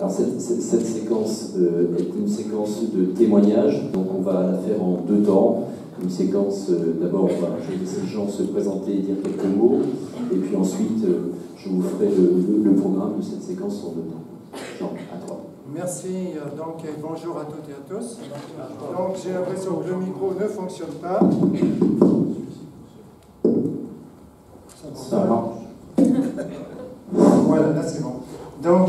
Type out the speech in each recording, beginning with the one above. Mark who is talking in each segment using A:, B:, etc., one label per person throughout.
A: Alors cette séquence est une séquence de témoignages, donc on va la faire en 2 temps. Une séquence, d'abord je vais laisser Jean se présenter et dire quelques mots, et puis ensuite je vous ferai le programme de cette séquence en 2 temps. Jean, à toi.
B: Merci, donc bonjour à toutes et à tous. Donc j'ai l'impression que le micro ne fonctionne pas.
A: Ça marche.
B: Voilà, là c'est bon. Donc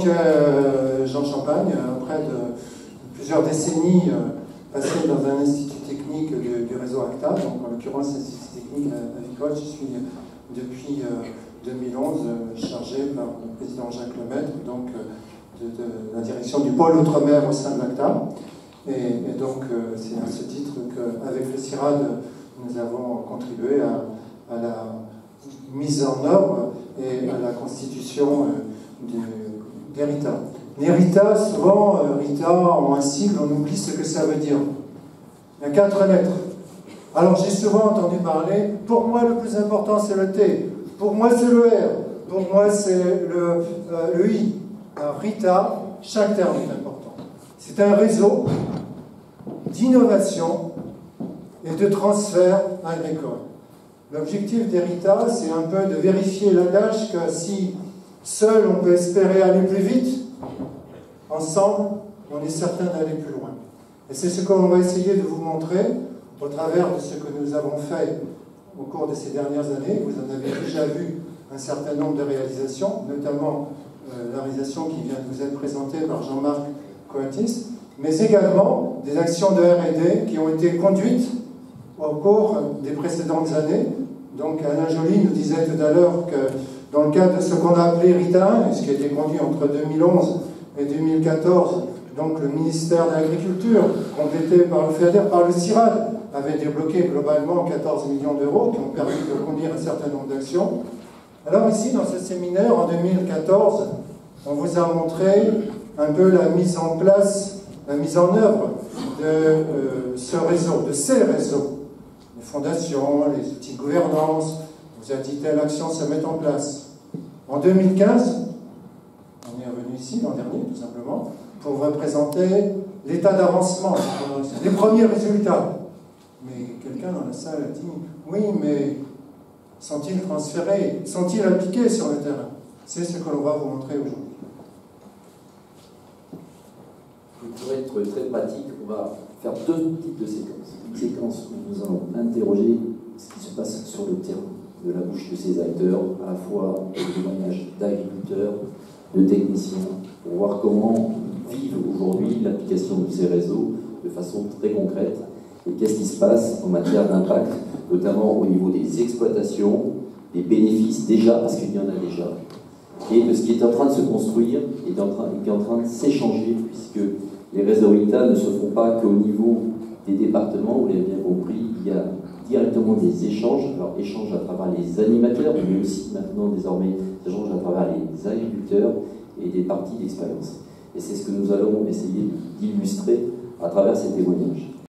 B: Jean Champagne, après plusieurs décennies passées dans un institut technique du réseau ACTA, donc en l'occurrence l'institut technique avicole, je suis depuis 2011 chargé par le président Jacques Lemaître, donc de la direction du pôle Outre-mer au sein de l'ACTA. Et donc c'est à ce titre qu'avec le CIRAD, nous avons contribué à la mise en œuvre et à la constitution d'ERITA. L'ERITA, souvent, RITA, en un sigle, on oublie ce que ça veut dire. Il y a 4 lettres. Alors j'ai souvent entendu parler, pour moi le plus important c'est le T, pour moi c'est le R, pour moi c'est le I. Alors RITA, chaque terme est important. C'est un réseau d'innovation et de transfert agricole. L'objectif d'ERITA, c'est un peu de vérifier l'adage que si seul on peut espérer aller plus vite, ensemble, on est certain d'aller plus loin. Et c'est ce qu'on va essayer de vous montrer au travers de ce que nous avons fait au cours de ces dernières années. Vous en avez déjà vu un certain nombre de réalisations, notamment la réalisation qui vient de vous être présentée par Jean-Marc Coatis, mais également des actions de R&D qui ont été conduites au cours des précédentes années. Donc Alain Joly nous disait tout à l'heure que dans le cadre de ce qu'on a appelé RITA 1, ce qui a été conduit entre 2011 et 2014, donc le ministère de l'Agriculture, complété par le FEADER, par le CIRAD, avait débloqué globalement 14 millions d'euros qui ont permis de conduire un certain nombre d'actions. Alors ici, dans ce séminaire, en 2014, on vous a montré un peu la mise en place, la mise en œuvre de ce réseau, de ces réseaux. Les fondations, les outils de gouvernance, on vous a dit telle action se met en place. En 2015, on est revenu ici l'an dernier, tout simplement, pour vous présenter l'état d'avancement, les premiers résultats. Mais quelqu'un dans la salle a dit, oui, mais sont-ils transférés, sont-ils appliqués sur le terrain? C'est ce que l'on va vous montrer aujourd'hui.
A: Pour être très pratique, on va faire 2 types de séquences. Une séquence où nous allons interroger ce qui se passe sur le terrain, de la bouche de ces acteurs, à la fois des témoignages d'agriculteurs, de techniciens, pour voir comment vivent aujourd'hui l'application de ces réseaux de façon très concrète et qu'est-ce qui se passe en matière d'impact, notamment au niveau des exploitations, des bénéfices déjà, parce qu'il y en a déjà, et de ce qui est en train de se construire et qui est en train de s'échanger, puisque les réseaux RITA ne se font pas qu'au niveau des départements, vous l'avez bien compris, il y a directement des échanges, alors échanges à travers les animateurs, mais aussi maintenant désormais échanges à travers les agriculteurs et des parties d'expérience. Et c'est ce que nous allons essayer d'illustrer à travers ces témoignages.